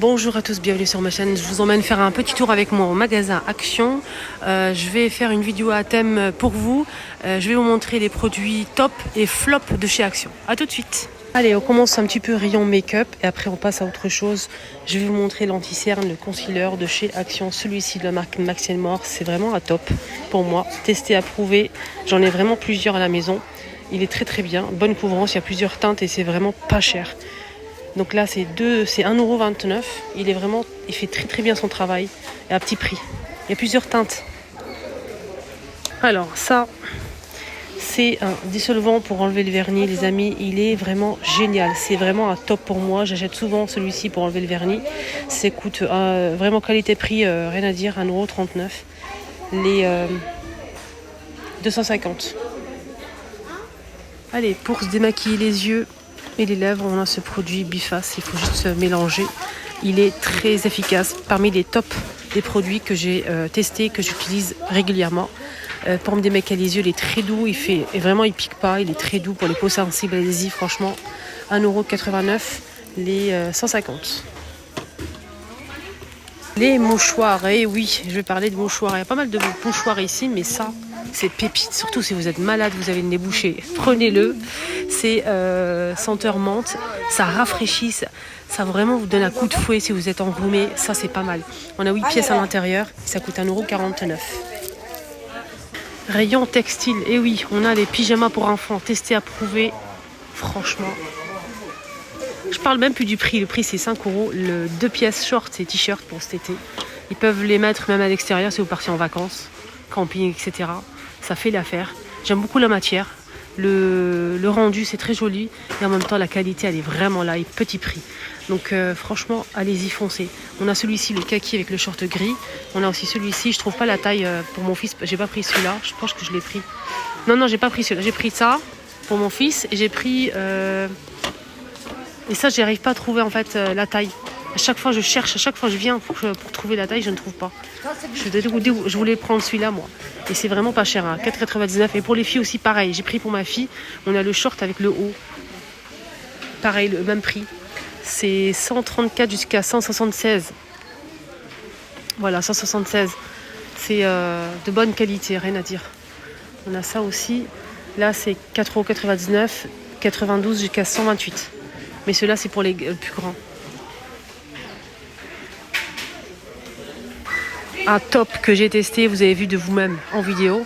Bonjour à tous, bienvenue sur ma chaîne. Je vous emmène faire un petit tour avec moi au magasin Action. Je vais faire une vidéo à thème pour vous. Je vais vous montrer les produits top et flop de chez Action. A tout de suite. Allez, on commence un petit peu rayon make-up et après on passe à autre chose. Je vais vous montrer l'anti-cerne, le concealer de chez Action. Celui-ci de la marque Max & More, c'est vraiment un top pour moi. Testé, approuvé. J'en ai vraiment plusieurs à la maison. Il est très très bien. Bonne couvrance, il y a plusieurs teintes et c'est vraiment pas cher. Donc là, c'est 1,29 €. Il fait très très bien son travail et à petit prix. Il y a plusieurs teintes. Alors ça, c'est un dissolvant pour enlever le vernis, les amis. Il est vraiment génial. C'est vraiment un top pour moi. J'achète souvent celui-ci pour enlever le vernis. Ça coûte vraiment qualité-prix, rien à dire, 1,39 €. Les 250. Allez, pour se démaquiller les yeux et les lèvres, on a ce produit Biface, il faut juste mélanger. Il est très efficace, parmi les tops des produits que j'ai testés, que j'utilise régulièrement. Pour me démaquiller les yeux, il est très doux, il pique pas, il est très doux pour les peaux sensibles. Allez-y, franchement, 1,89 €, les 150. Les mouchoirs, et oui, je vais parler de mouchoirs. Il y a pas mal de mouchoirs ici, mais ça, c'est pépite. Surtout si vous êtes malade, vous avez le nez bouché, prenez-le. C'est senteur menthe, ça rafraîchit, ça vraiment vous donne un coup de fouet si vous êtes enrhumé. Ça, c'est pas mal. On a 8 pièces à l'intérieur, ça coûte 1,49 €. Rayon textile, et oui, on a les pyjamas pour enfants, testés, approuvés. Franchement, je parle même plus du prix. Le prix, c'est 5 €. Le 2 pièces shorts et t-shirt pour cet été. Ils peuvent les mettre même à l'extérieur si vous partez en vacances, camping, etc. Ça fait l'affaire. J'aime beaucoup la matière. Le rendu, c'est très joli. Et en même temps, la qualité, elle est vraiment là. Et petit prix. Donc, franchement, allez-y, foncez. On a celui-ci, le kaki avec le short gris. On a aussi celui-ci. Je trouve pas la taille pour mon fils. J'ai pas pris celui-là. Je pense que je l'ai pris. Non, j'ai pas pris celui-là. J'ai pris ça pour mon fils. Et j'ai pris... Et ça, j'arrive pas à trouver en fait la taille. À chaque fois, je cherche, à chaque fois, je viens pour trouver la taille, je ne trouve pas. Je voulais prendre celui-là, moi. Et c'est vraiment pas cher, hein, 4,99 €. Et pour les filles aussi, pareil. J'ai pris pour ma fille, on a le short avec le haut. Pareil, le même prix. C'est 134 jusqu'à 176. Voilà, 176. C'est de bonne qualité, rien à dire. On a ça aussi. Là, c'est 4,99 €, 92 jusqu'à 128. Mais ceux-là, c'est pour les plus grands. Un top que j'ai testé, vous avez vu de vous-même en vidéo.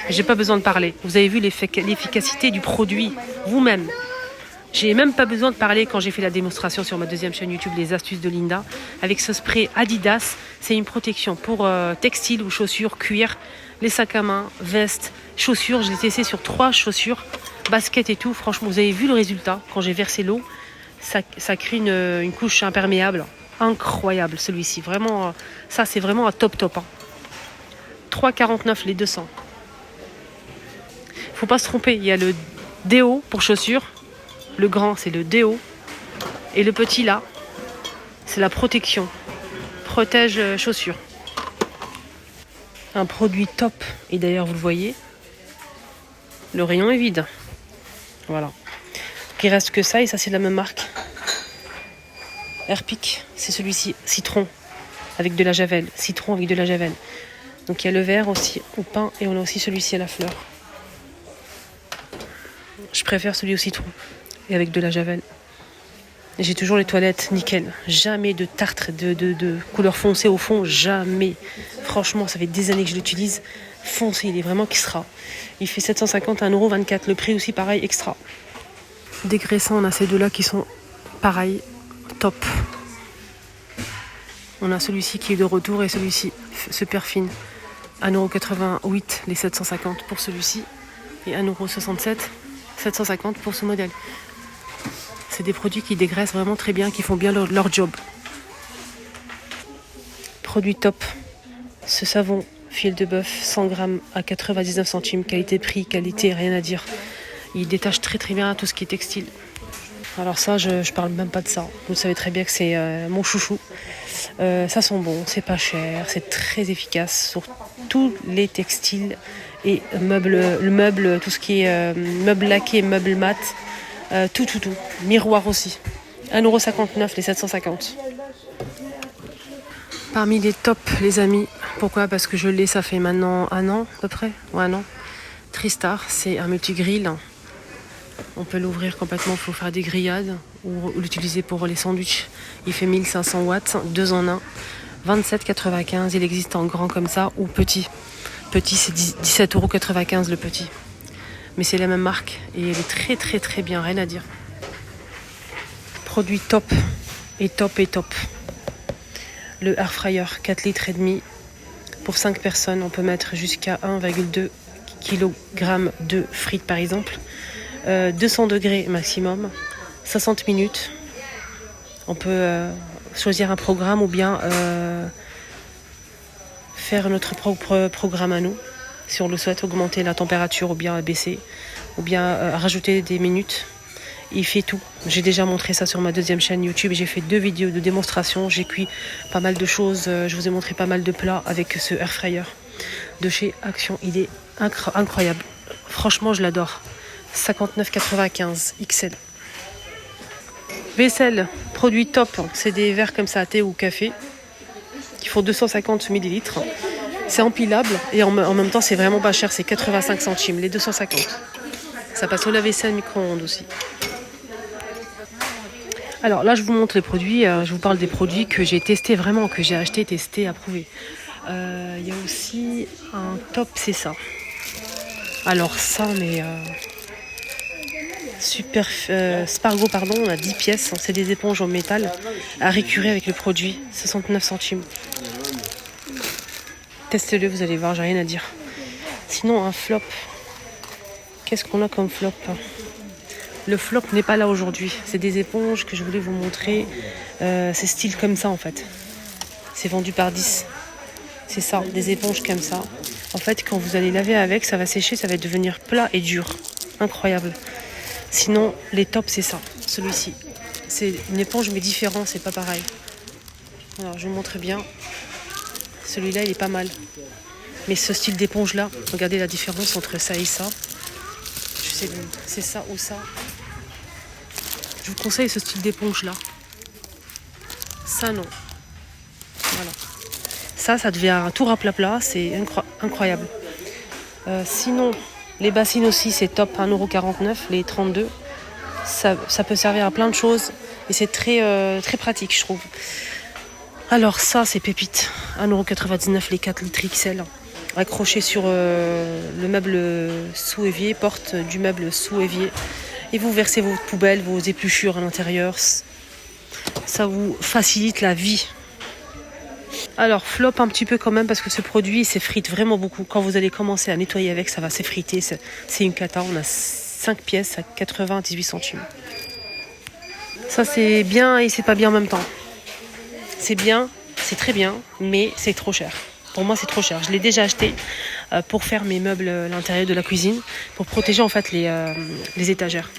J'ai pas besoin de parler. Vous avez vu l'efficacité du produit vous-même. J'ai même pas besoin de parler quand j'ai fait la démonstration sur ma deuxième chaîne YouTube, les astuces de Linda. Avec ce spray Adidas, c'est une protection pour textile ou chaussures, cuir, les sacs à main, vestes, chaussures. Je l'ai testé sur 3 chaussures, baskets et tout. Franchement, vous avez vu le résultat quand j'ai versé l'eau. Ça crée une couche imperméable. Incroyable celui-ci. Vraiment, ça c'est vraiment un top. Hein. 3,49 € les 200. Faut pas se tromper. Il y a le déo pour chaussures. Le grand, c'est le déo. Et le petit là, c'est la protection. Protège chaussures. Un produit top. Et d'ailleurs, vous le voyez, le rayon est vide. Voilà. Il reste que ça et ça c'est de la même marque. Airpic, c'est celui-ci, citron avec de la javel. Citron avec de la javel. Donc il y a le vert aussi au pain et on a aussi celui-ci à la fleur. Je préfère celui au citron et avec de la javel. Et j'ai toujours les toilettes nickel. Jamais de tartre de couleur foncée au fond, jamais. Franchement, ça fait des années que je l'utilise. Foncé, il est vraiment extra. Il fait 750 à 1,24 €. Le prix aussi pareil, extra. Dégraissant, on a ces deux-là qui sont pareils, top. On a celui-ci qui est de retour et celui-ci, super fine. 1,88 € les 750 pour celui-ci et 1,67 €, 750 pour ce modèle. C'est des produits qui dégraissent vraiment très bien, qui font bien leur job. Produit top. Ce savon fil de bœuf 100 grammes à 99 centimes. Qualité-prix, qualité, rien à dire. Il détache très très bien tout ce qui est textile. Alors ça, je parle même pas de ça. Vous savez très bien que c'est mon chouchou. Ça sent bon, c'est pas cher, c'est très efficace sur tous les textiles et meubles, tout ce qui est meubles laqués, meubles mat, tout. Miroir aussi. 1,59 € les 750. Parmi les tops, les amis, pourquoi? Parce que je l'ai, ça fait maintenant 1 an à peu près, ou 1 an. Tristar, c'est un multigrill. On peut l'ouvrir complètement, il faut faire des grillades ou l'utiliser pour les sandwichs. Il fait 1500 watts, 2 en 1, 27,95 €. Il existe en grand comme ça ou petit. Petit, c'est 17,95 € le petit. Mais c'est la même marque et elle est très très très bien, rien à dire. Produit top et top et top. Le air fryer, 4 litres et demi. Pour 5 personnes, on peut mettre jusqu'à 1,2 kg de frites par exemple. 200 degrés maximum, 60 minutes. On peut choisir un programme ou bien faire notre propre programme à nous. Si on le souhaite, augmenter la température ou bien baisser, ou bien rajouter des minutes. Il fait tout. J'ai déjà montré ça sur ma 2e chaîne YouTube. J'ai fait 2 vidéos de démonstration. J'ai cuit pas mal de choses. Je vous ai montré pas mal de plats avec ce air fryer de chez Action. Il est incroyable. Franchement, je l'adore. 59,95 XL. Vaisselle, produit top. C'est des verres comme ça à thé ou café qui font 250 ml. C'est empilable et en même temps, c'est vraiment pas cher. C'est 85 centimes, les 250. Ça passe au lave-vaisselle micro-ondes aussi. Alors là, je vous montre les produits. Je vous parle des produits que j'ai testés vraiment, que j'ai acheté, testé, approuvé. Il y a aussi un top, c'est ça. Alors ça, mais super Spargo, pardon, on a 10 pièces. C'est des éponges en métal à récurer avec le produit. 69 centimes. Testez-le, vous allez voir, j'ai rien à dire. Sinon, un flop. Qu'est-ce qu'on a comme flop? Le flop n'est pas là aujourd'hui. C'est des éponges que je voulais vous montrer. C'est style comme ça en fait. C'est vendu par 10. C'est ça, des éponges comme ça. En fait, quand vous allez laver avec, ça va sécher, ça va devenir plat et dur. Incroyable. Sinon, les tops, c'est ça. Celui-ci. C'est une éponge mais différent, c'est pas pareil. Alors, je vous montre bien. Celui-là, il est pas mal. Mais ce style d'éponge-là, regardez la différence entre ça et ça. Je sais même, c'est ça ou ça. Je vous conseille ce style d'éponge là. Ça non. Voilà. Ça devient un tour à plat, c'est incroyable. Sinon, les bassines aussi, c'est top, 1,49 €, les 32. Ça peut servir à plein de choses et c'est très, très pratique, je trouve. Alors ça, c'est pépite. 1,99 € les 4 litres XL. Accroché sur le meuble sous évier, porte du meuble sous évier. Et vous versez vos poubelles, vos épluchures à l'intérieur. Ça vous facilite la vie. Alors, flop un petit peu quand même parce que ce produit s'effrite vraiment beaucoup. Quand vous allez commencer à nettoyer avec, ça va s'effriter. C'est une cata. On a 5 pièces à 98 centimes. Ça, c'est bien et c'est pas bien en même temps. C'est bien, c'est très bien, mais c'est trop cher. Pour moi, c'est trop cher. Je l'ai déjà acheté pour faire mes meubles à l'intérieur de la cuisine, pour protéger en fait les étagères.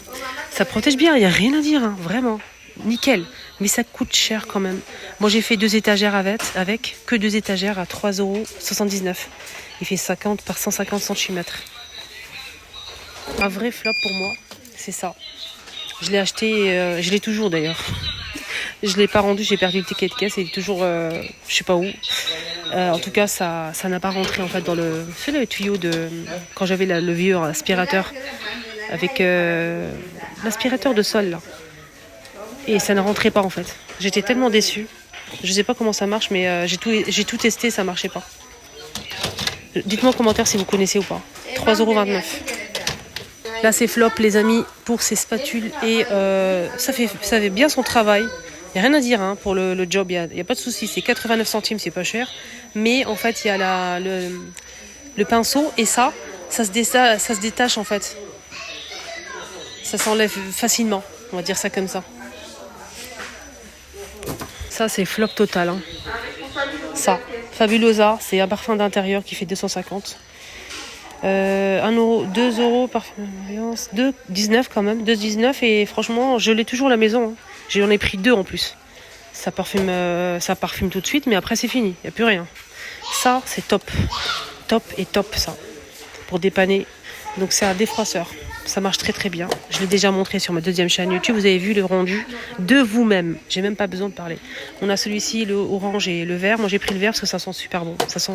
Ça protège bien, il n'y a rien à dire, hein, vraiment. Nickel. Mais ça coûte cher quand même. Moi, j'ai fait 2 étagères avec que 2 étagères à 3,79 €. Il fait 50 par 150 cm. Un vrai flop pour moi, c'est ça. Je l'ai acheté, je l'ai toujours d'ailleurs. Je ne l'ai pas rendu, j'ai perdu le ticket de caisse, il est toujours, je sais pas où. En tout cas, ça n'a pas rentré en fait dans le tuyau de quand j'avais le vieux aspirateur avec l'aspirateur de sol là. Et ça ne rentrait pas en fait. J'étais tellement déçue. Je sais pas comment ça marche, mais j'ai tout testé, ça marchait pas. Dites-moi en commentaire si vous connaissez ou pas. 3,29 €. Là, c'est flop les amis pour ces spatules et ça fait bien son travail. Il n'y a rien à dire hein, pour le job, il n'y a pas de souci. C'est 89 centimes, c'est pas cher. Mais en fait, il y a le pinceau et ça se détache en fait. Ça s'enlève facilement, on va dire ça comme ça. Ça, c'est flop total. Hein. Ça, Fabulosa, c'est un parfum d'intérieur qui fait 250. 1 €, 2 € parfum, 2,19 quand même, 2,19 et franchement, je l'ai toujours à la maison. Hein. J'en ai pris 2 en plus. Ça parfume tout de suite, mais après c'est fini, il n'y a plus rien. Ça, c'est top. Top et top ça, pour dépanner. Donc c'est un défroisseur. Ça marche très très bien. Je l'ai déjà montré sur ma deuxième chaîne YouTube. Vous avez vu le rendu de vous-même. J'ai même pas besoin de parler. On a celui-ci, le orange et le vert. Moi j'ai pris le vert parce que ça sent super bon. Ça sent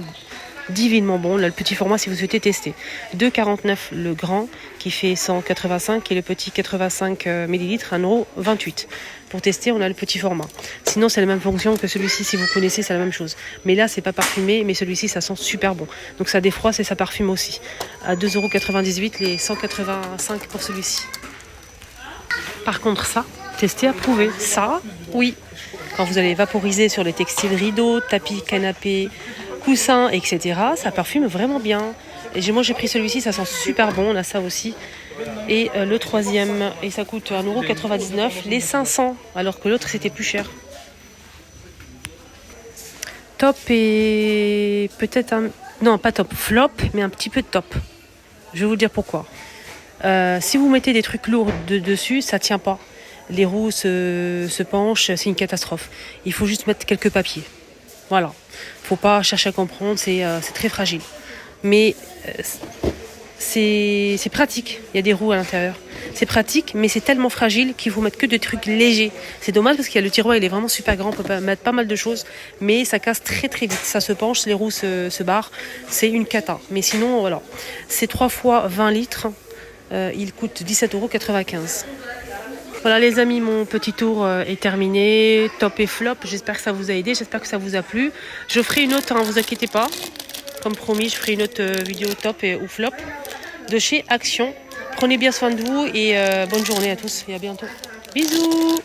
divinement bon. Là, le petit format si vous souhaitez tester. 2,49 le grand qui fait 185 et le petit 85 ml 1,28 €. Pour tester, on a le petit format. Sinon, c'est la même fonction que celui-ci. Si vous connaissez, c'est la même chose. Mais là, c'est pas parfumé, mais celui-ci, ça sent super bon. Donc ça défroisse et ça parfume aussi. À 2,98 € les 185 pour celui-ci. Par contre, ça, testé, approuvé. Ça, oui. Quand vous allez vaporiser sur les textiles rideaux, tapis, canapés, coussins, etc., ça parfume vraiment bien. Et moi, j'ai pris celui-ci, ça sent super bon. On a ça aussi. Et le troisième, et ça coûte 1,99 €, les 500, alors que l'autre c'était plus cher. Top et peut-être un... Non, pas top, flop, mais un petit peu de top. Je vais vous dire pourquoi. Si vous mettez des trucs lourds dessus, ça tient pas. Les roues se penchent, c'est une catastrophe. Il faut juste mettre quelques papiers. Voilà. Faut pas chercher à comprendre, c'est très fragile. Mais... c'est pratique, il y a des roues à l'intérieur. C'est pratique, mais c'est tellement fragile qu'il faut mettre que des trucs légers. C'est dommage parce qu'il y a le tiroir, il est vraiment super grand, on peut mettre pas mal de choses, mais ça casse très très vite. Ça se penche, les roues se barrent, c'est une cata. Mais sinon, voilà, c'est 3 fois 20 litres, il coûte 17,95 €. Voilà les amis, mon petit tour est terminé, top et flop. J'espère que ça vous a aidé, j'espère que ça vous a plu. Je ferai une autre, vous inquiétez pas. Comme promis, je ferai une autre vidéo top ou flop de chez Action. Prenez bien soin de vous et bonne journée à tous et à bientôt. Bisous!